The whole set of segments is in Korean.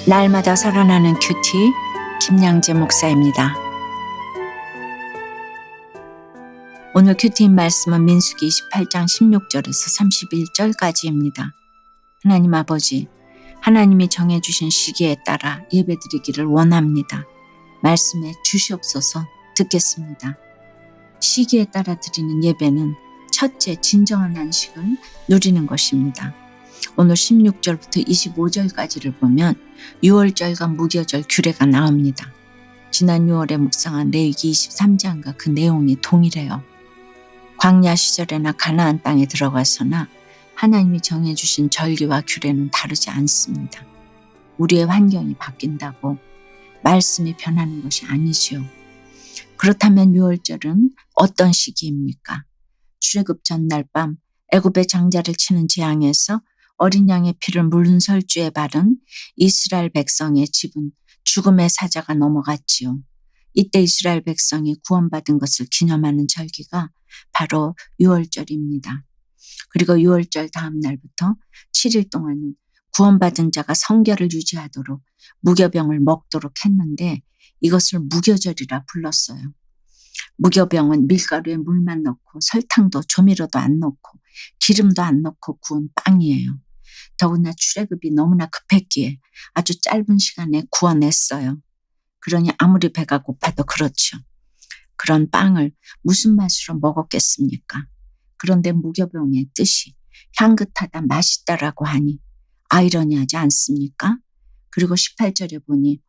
날마다 살아나는 큐티 김양재 목사입니다. 오늘 큐티인 말씀은 민수기 28장 16절에서 31절까지입니다. 하나님 아버지, 하나님이 정해주신 시기에 따라 예배드리기를 원합니다. 말씀에 주시옵소서. 듣겠습니다. 시기에 따라 드리는 예배는 첫째 진정한 안식을 누리는 것입니다. 오늘 16절부터 25절까지를 보면 유월절과 무교절 규례가 나옵니다. 지난 6월에 묵상한 레위기 23장과 그 내용이 동일해요. 광야 시절에나 가나안 땅에 들어가서나 하나님이 정해주신 절기와 규례는 다르지 않습니다. 우리의 환경이 바뀐다고 말씀이 변하는 것이 아니지요. 그렇다면 유월절은 어떤 시기입니까? 출애굽 전날 밤 애굽의 장자를 치는 재앙에서 어린 양의 피를 문설주에 바른 이스라엘 백성의 집은 죽음의 사자가 넘어갔지요. 이때 이스라엘 백성이 구원받은 것을 기념하는 절기가 바로 유월절입니다. 그리고 유월절 다음 날부터 7일 동안은 구원받은 자가 성결을 유지하도록 무교병을 먹도록 했는데 이것을 무교절이라 불렀어요. 무교병은 밀가루에 물만 넣고 설탕도 조미료도 안 넣고 기름도 안 넣고 구운 빵이에요. 더구나 출애굽이 너무나 급했기에 아주 짧은 시간에 구워냈어요. 그러니 아무리 배가 고파도 그렇죠. 그런 빵을 무슨 맛으로 먹었겠습니까? 그런데 무교병의 뜻이 향긋하다, 맛있다라고 하니 아이러니하지 않습니까? 그리고 18절에 보니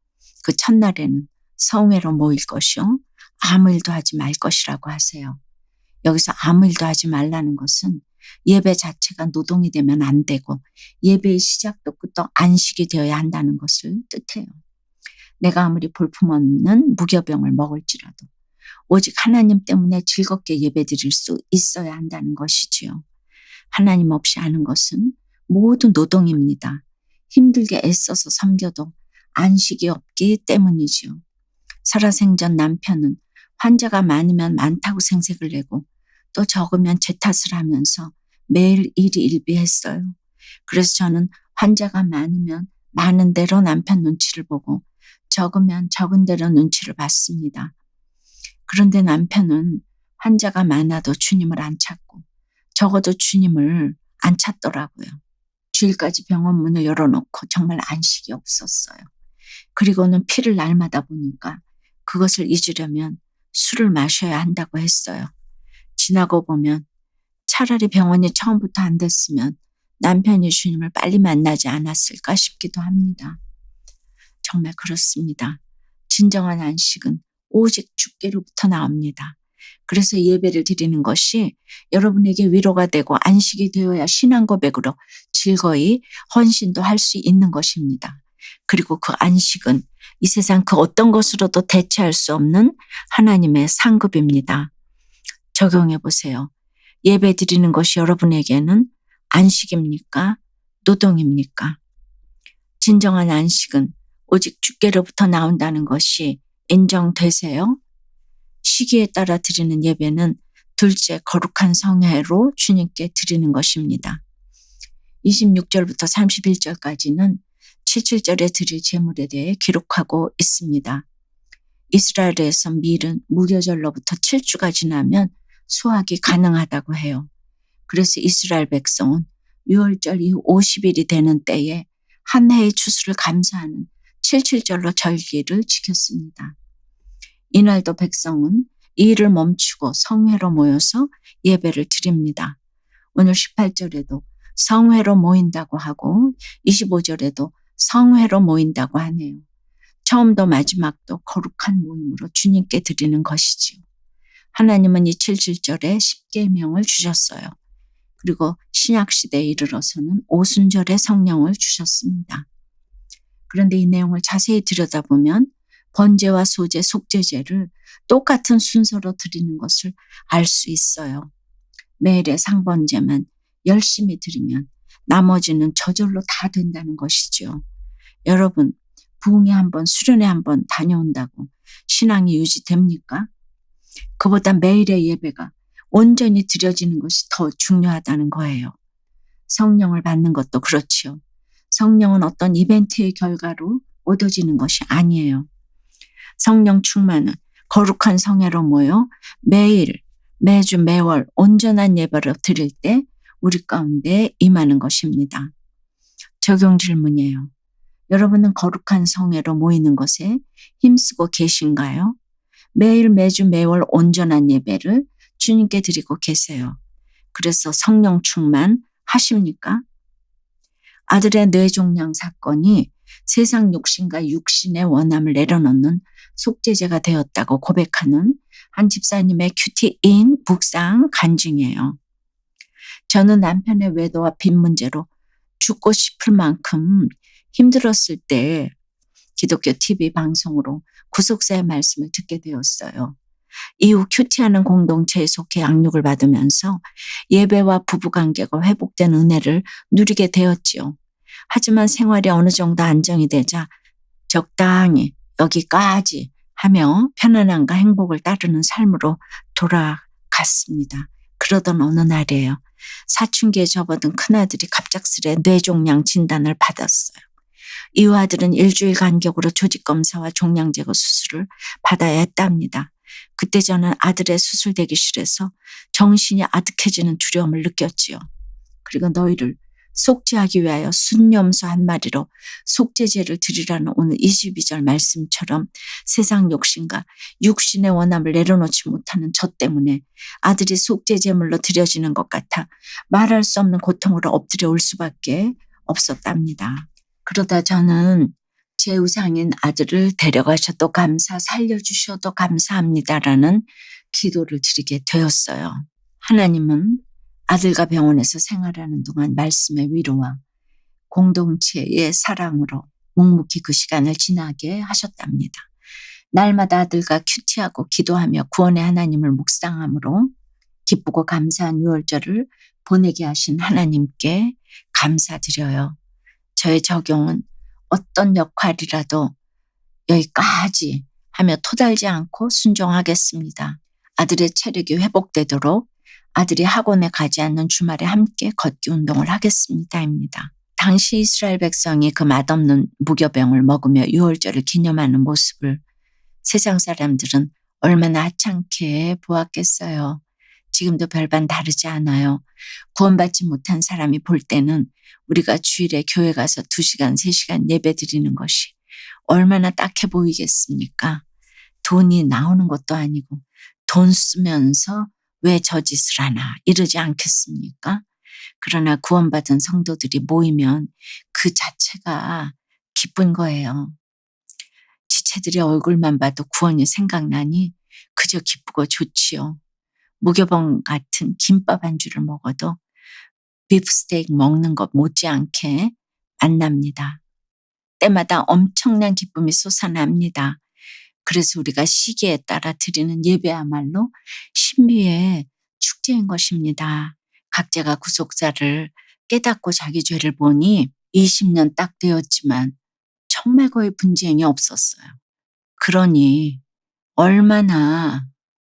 그 첫날에는 성회로 모일 것이요 아무 일도 하지 말 것이라고 하세요. 여기서 아무 일도 하지 말라는 것은 예배 자체가 노동이 되면 안 되고 예배의 시작도 끝도 안식이 되어야 한다는 것을 뜻해요. 내가 아무리 볼품없는 무교병을 먹을지라도 오직 하나님 때문에 즐겁게 예배드릴 수 있어야 한다는 것이지요. 하나님 없이 하는 것은 모두 노동입니다. 힘들게 애써서 섬겨도 안식이 없기 때문이지요. 살아생전 남편은 환자가 많으면 많다고 생색을 내고 또 적으면 제 탓을 하면서 매일 일희일비했어요. 그래서 저는 환자가 많으면 많은 대로 남편 눈치를 보고 적으면 적은 대로 눈치를 봤습니다. 그런데 남편은 환자가 많아도 주님을 안 찾고 적어도 주님을 안 찾더라고요. 주일까지 병원 문을 열어놓고 정말 안식이 없었어요. 그리고는 피를 날마다 보니까 그것을 잊으려면 술을 마셔야 한다고 했어요. 지나고 보면 차라리 병원이 처음부터 안 됐으면 남편이 주님을 빨리 만나지 않았을까 싶기도 합니다. 정말 그렇습니다. 진정한 안식은 오직 주께로부터 나옵니다. 그래서 예배를 드리는 것이 여러분에게 위로가 되고 안식이 되어야 신앙 고백으로 즐거이 헌신도 할 수 있는 것입니다. 그리고 그 안식은 이 세상 그 어떤 것으로도 대체할 수 없는 하나님의 상급입니다. 적용해 보세요. 예배 드리는 것이 여러분에게는 안식입니까? 노동입니까? 진정한 안식은 오직 주께로부터 나온다는 것이 인정되세요? 시기에 따라 드리는 예배는 둘째 거룩한 성회로 주님께 드리는 것입니다. 26절부터 31절까지는 77절에 드릴 제물에 대해 기록하고 있습니다. 이스라엘에서 밀은 무교절로부터 7주가 지나면 수확이 가능하다고 해요. 그래서 이스라엘 백성은 유월절 이후 50일이 되는 때에 한 해의 추수를 감사하는 77절로 절기를 지켰습니다. 이날도 백성은 이 일을 멈추고 성회로 모여서 예배를 드립니다. 오늘 18절에도 성회로 모인다고 하고 25절에도 성회로 모인다고 하네요. 처음도 마지막도 거룩한 모임으로 주님께 드리는 것이지요. 하나님은 이 77절에 십계명을 주셨어요. 그리고 신약시대에 이르러서는 오순절에 성령을 주셨습니다. 그런데 이 내용을 자세히 들여다보면 번제와 소제, 속죄제를 똑같은 순서로 드리는 것을 알 수 있어요. 매일의 상번제만 열심히 드리면 나머지는 저절로 다 된다는 것이죠. 여러분, 부흥회 한번, 수련회 한번 다녀온다고 신앙이 유지됩니까? 그보다 매일의 예배가 온전히 드려지는 것이 더 중요하다는 거예요. 성령을 받는 것도 그렇지요. 성령은 어떤 이벤트의 결과로 얻어지는 것이 아니에요. 성령 충만은 거룩한 성회로 모여 매일, 매주, 매월 온전한 예배를 드릴 때 우리 가운데 임하는 것입니다. 적용 질문이에요. 여러분은 거룩한 성회로 모이는 것에 힘쓰고 계신가요? 매일, 매주, 매월 온전한 예배를 주님께 드리고 계세요. 그래서 성령 충만 하십니까? 아들의 뇌종양 사건이 세상 욕심과 육신의 원함을 내려놓는 속죄제가 되었다고 고백하는 한 집사님의 큐티인 묵상 간증이에요. 저는 남편의 외도와 빚 문제로 죽고 싶을 만큼 힘들었을 때 기독교 TV 방송으로 구속사의 말씀을 듣게 되었어요. 이후 큐티하는 공동체에 속해 양육을 받으면서 예배와 부부관계가 회복된 은혜를 누리게 되었지요. 하지만 생활이 어느 정도 안정이 되자 적당히 여기까지 하며 편안함과 행복을 따르는 삶으로 돌아갔습니다. 그러던 어느 날이에요. 사춘기에 접어든 큰아들이 갑작스레 뇌종양 진단을 받았어요. 이후 아들은 일주일 간격으로 조직검사와 종양제거 수술을 받아야 했답니다. 그때 저는 아들의 수술 대기실에서 정신이 아득해지는 두려움을 느꼈지요. 그리고 너희를 속죄하기 위하여 순념소 한 마리로 속죄제를 드리라는 오늘 22절 말씀처럼 세상 욕심과 육신의 원함을 내려놓지 못하는 저 때문에 아들이 속죄제물로 드려지는 것 같아 말할 수 없는 고통으로 엎드려 올 수밖에 없었답니다. 그러다 저는 제 우상인 아들을 데려가셔도 감사, 살려주셔도 감사합니다라는 기도를 드리게 되었어요. 하나님은 아들과 병원에서 생활하는 동안 말씀의 위로와 공동체의 사랑으로 묵묵히 그 시간을 지나게 하셨답니다. 날마다 아들과 큐티하고 기도하며 구원의 하나님을 묵상함으로 기쁘고 감사한 유월절을 보내게 하신 하나님께 감사드려요. 저의 적용은 어떤 역할이라도 여기까지 하며 토달지 않고 순종하겠습니다. 아들의 체력이 회복되도록 아들이 학원에 가지 않는 주말에 함께 걷기 운동을 하겠습니다입니다. 당시 이스라엘 백성이 그 맛없는 무교병을 먹으며 유월절을 기념하는 모습을 세상 사람들은 얼마나 하찮게 보았겠어요. 지금도 별반 다르지 않아요. 구원받지 못한 사람이 볼 때는 우리가 주일에 교회 가서 2시간, 3시간 예배 드리는 것이 얼마나 딱해 보이겠습니까? 돈이 나오는 것도 아니고 돈 쓰면서 왜 저 짓을 하나 이러지 않겠습니까? 그러나 구원받은 성도들이 모이면 그 자체가 기쁜 거예요. 지체들의 얼굴만 봐도 구원이 생각나니 그저 기쁘고 좋지요. 무교병 같은 김밥 한 줄을 먹어도 비프스테이크 먹는 것 못지않게 안 납니다. 때마다 엄청난 기쁨이 솟아납니다. 그래서 우리가 시기에 따라 드리는 예배야말로 신비의 축제인 것입니다. 각자가 구속사를 깨닫고 자기 죄를 보니 20년 딱 되었지만 정말 거의 분쟁이 없었어요. 그러니 얼마나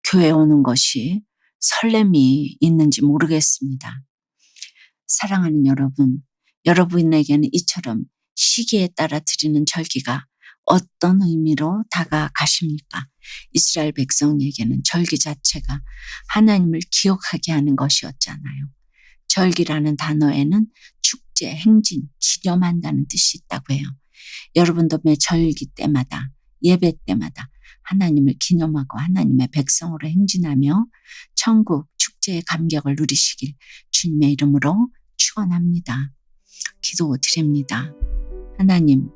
교회 오는 것이 설렘이 있는지 모르겠습니다. 사랑하는 여러분, 여러분에게는 이처럼 시기에 따라 드리는 절기가 어떤 의미로 다가가십니까? 이스라엘 백성에게는 절기 자체가 하나님을 기억하게 하는 것이었잖아요. 절기라는 단어에는 축제, 행진, 기념한다는 뜻이 있다고 해요. 여러분도 매 절기 때마다, 예배 때마다 하나님을 기념하고 하나님의 백성으로 행진하며 천국 축제의 감격을 누리시길 주님의 이름으로 축원합니다. 기도드립니다. 하나님,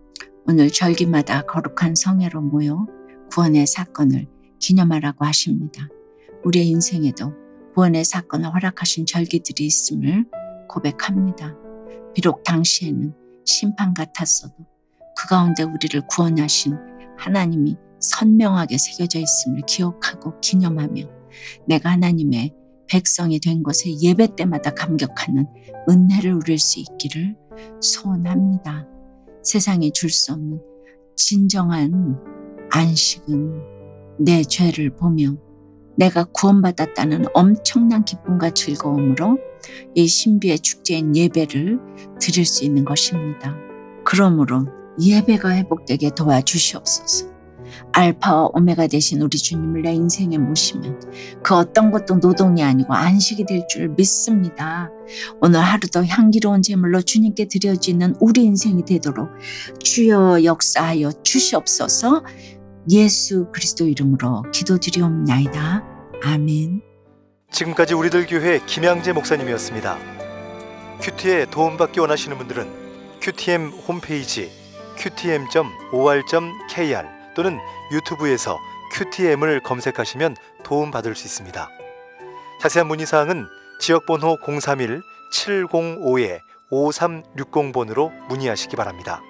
오늘 절기마다 거룩한 성회로 모여 구원의 사건을 기념하라고 하십니다. 우리의 인생에도 구원의 사건을 허락하신 절기들이 있음을 고백합니다. 비록 당시에는 심판 같았어도 그 가운데 우리를 구원하신 하나님이 선명하게 새겨져 있음을 기억하고 기념하며 내가 하나님의 백성이 된 것에 예배 때마다 감격하는 은혜를 누릴 수 있기를 소원합니다. 세상이 줄 수 없는 진정한 안식은 내 죄를 보며 내가 구원받았다는 엄청난 기쁨과 즐거움으로 이 신비의 축제인 예배를 드릴 수 있는 것입니다. 그러므로 예배가 회복되게 도와주시옵소서. 알파와 오메가 되신 우리 주님을 내 인생에 모시면 그 어떤 것도 노동이 아니고 안식이 될 줄 믿습니다. 오늘 하루도 향기로운 제물로 주님께 드려지는 우리 인생이 되도록 주여 역사하여 주시옵소서. 예수 그리스도 이름으로 기도드리옵나이다. 아멘. 지금까지 우리들 교회 김양재 목사님이었습니다. 큐티에 도움받기 원하시는 분들은 QTM 홈페이지 qtm.or.kr 또는 유튜브에서 QTM을 검색하시면 도움받을 수 있습니다. 자세한 문의사항은 지역번호 031-705-5360번으로 문의하시기 바랍니다.